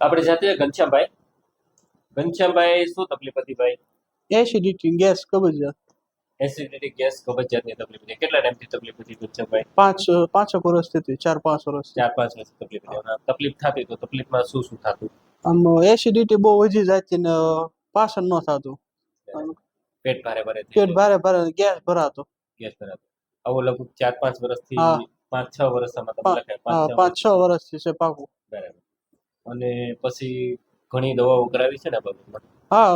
આપણે જાતે ઘનશ્યામભાઈ શું તકલીફ હતી ભાઈ? એસિડિટી, ગેસ, કબજિયાત. એસિડિટી, ગેસ, કબજિયાતની તકલીફ હતી. કેટલા ટાઈમથી તકલીફ હતી ઘનશ્યામભાઈ? 5 વર્ષથી હતી, 4-5 વર્ષ. 4-5 વર્ષથી તકલીફ હતી. અને તકલીફ થતી તો તકલીફમાં શું શું થતું? આમ એસિડિટી બહુ વધી જતી ને પાચન ન થતું, પેટ ભારે ભારે થઈ પેટ ભારે ભારે, ગેસ ભરાતો. આવો લગભગ 4-5 વર્ષથી, હા. 5-6 વર્ષમાં તમને લખાય? 5-6 વર્ષથી છે પાકું. બરાબર. અને પછી ઘણી દવાઓ કરાવી છે ને બાબતમાં? હા,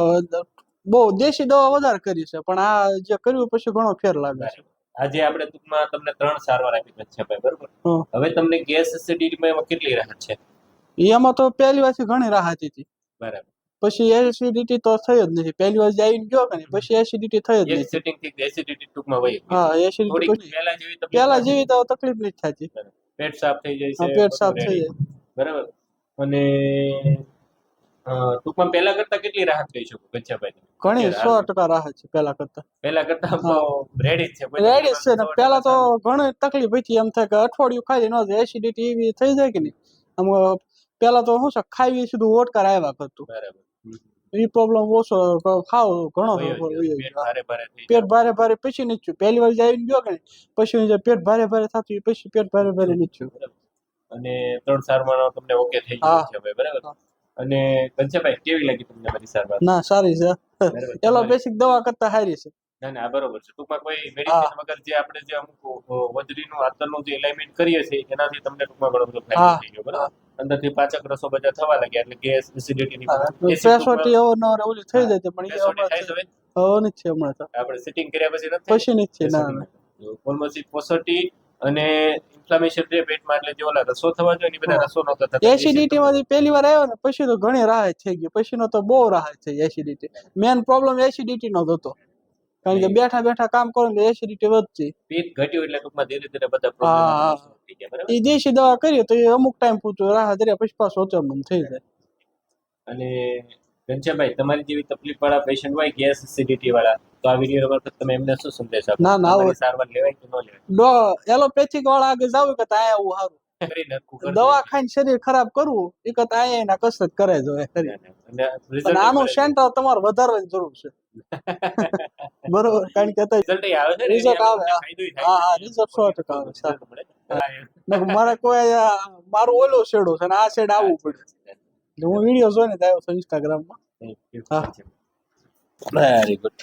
બહુ દેશી દવા વધારે કરી છે, પણ આ જે કર્યું પછી ઘણો ફેર લાગે છે. આજે આપણે ટૂંકમાં તમને 3 સારવાર આપી છે ભાઈ, બરોબર? હમ. હવે તમને ગેસ એસિડિટીમાં એમાં કેટલી રાહત છે? એમાં તો પહેલી વારથી ઘણી રાહત હતી. બરાબર. પછી એસિડિટી તો થઈ જ નથી. પહેલી વાર આવીને ગયો કે નહીં, પછી એસિડિટી થઈ જ એક નથી. સેટિંગ થી એસિડિટી ટૂંકમાં વહી ગઈ. હા, એસિડિટી થોડી પહેલા જેવી તો તકલીફ નથી થતી. પેટ સાફ થઈ જાય છે, પેટ સાફ થઈ જાય. બરાબર. અને ટૂંકમાં પહેલા કરતા કેટલી રાહત કહી શકો ઘનશ્યામભાઈ? ઘણી 100% રાહત છે પહેલા કરતા તો રેડી જ છે. રેડી છે ને. પહેલા તો ઘણી તકલીફ હતી, એમ થાય કે અઠવાડિયું ખાઈ ન એસિડિટી એવી થઈ જાય કે નહીં. આમ પહેલા તો શું છે, ખાઈ સીધું ઓટકાર આવ્યા કરતું. બરાબર. એ પ્રોબ્લેમ ઓછો, ખાવ ઘણો પેટ ભારે ભારે પછી નથી થયું. પહેલી વાર આવીને ગયો કે નહીં, પછી પેટ ભારે ભારે થતું, પછી પેટ ભારે ભારે નથી થયું. અને 3 સારવાર તમને ઓકે થઈ ગયું છે હવે, બરાબર? અને ઘનશ્યામભાઈ કેવી લાગી તમને મારી સારવાર? ના, સારી છે. એલોપેથિક દવા કરતા સારી છે. ના, બરોબર છે. ટૂંકમાં કોઈ મેડિસિન વગર જે આપણે જે અમુક વજરીનું આતરનું જે એલાઇનમેન્ટ કરીએ છીએ એનાથી તમને ટૂંકમાં ઘણો બધો ફાયદો થઈ ગયો, બરાબર? અંદરથી પાચક રસો બધા થવા લાગ્યા, એટલે ગેસ એસિડિટીની ફેસોટી ઓવર ઓલી થઈ જાય, પણ એ નથી હમણાં તો. આપણે સિટિંગ કર્યા પછી નથી. ના, ઓલમોસ્ટ પોસટી અને ઇન્ફ્લામેશન જે પેટમાં, એટલે જે ઓલા રસો થવા જોઈએ ને બધા રસો નહોતા થતા. એસિડિટી માંથી પહેલી વાર આવ્યો ને પછી તો ઘણી રાહત થઈ ગઈ. પછીનો તો બહુ રાહત થઈ. એસિડિટી મેન પ્રોબ્લેમ એસિડિટી નો હતો, કારણ કે બેઠા બેઠા કામ કરો ને એસિડિટી વધતી. પેટ ઘટ્યું એટલે ટૂંકમાં ધીરે ધીરે બધા પ્રોબ્લેમ થઈ ગયા, બરાબર? એ દેશી દવા કરીએ તો એ અમુક ટાઈમ પૂરતું રાહત રહે, પછી પાછું ઓછું થઈ જાય. અને ઘનશ્યામભાઈ, તમારી જેવી તકલીફ વાળા પેશન્ટ હોય, ગેસ એસિડિટી વાળા, તો આ વિડીયો વખત તમે એમને શું સંદેશ આપો? ના, સારવાર લેવાય કે ન લેવાય? એલોપેથિક વાળા આગળ જાવ કે આયા આવું સારું, દવા ખાઈને શરીર ખરાબ કરવું એ કરતા આયા એના કસરત કરે જ હોય. આનું સેન્ટર તમારે વધારવાની જરૂર છે. બરોબર, કારણ કે રિઝલ્ટ આવે. હા, રિઝલ્ટ 100% આવે. મારે કોઈ મારું ઓલો શેડો છે ને આ શેડ આવવું પડે. હું વિડીયો જોઈને આવ્યો છું ઇન્સ્ટાગ્રામમાં. Very good.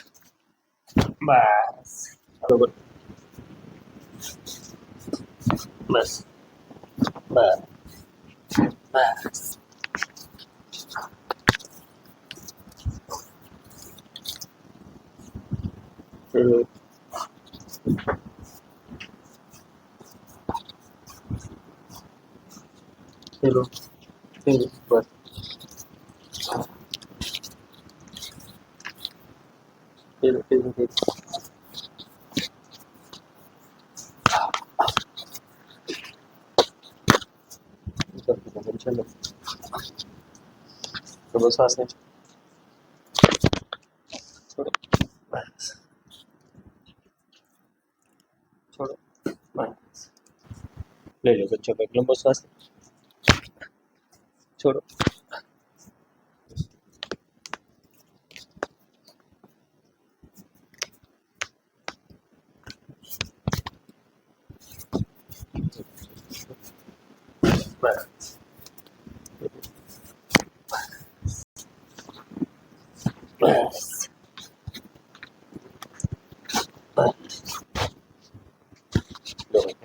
બસ બરોબર. બસ બસ બસ. ચલો બસ. ચલો શ્વાસ ને છોડો, બસ છોડો, બસ. લઈ લો બચ્ચો, ભાઈ લંબો શ્વાસ છોડો. બસ બસ બસ.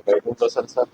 ભાઈ હું તો સરસા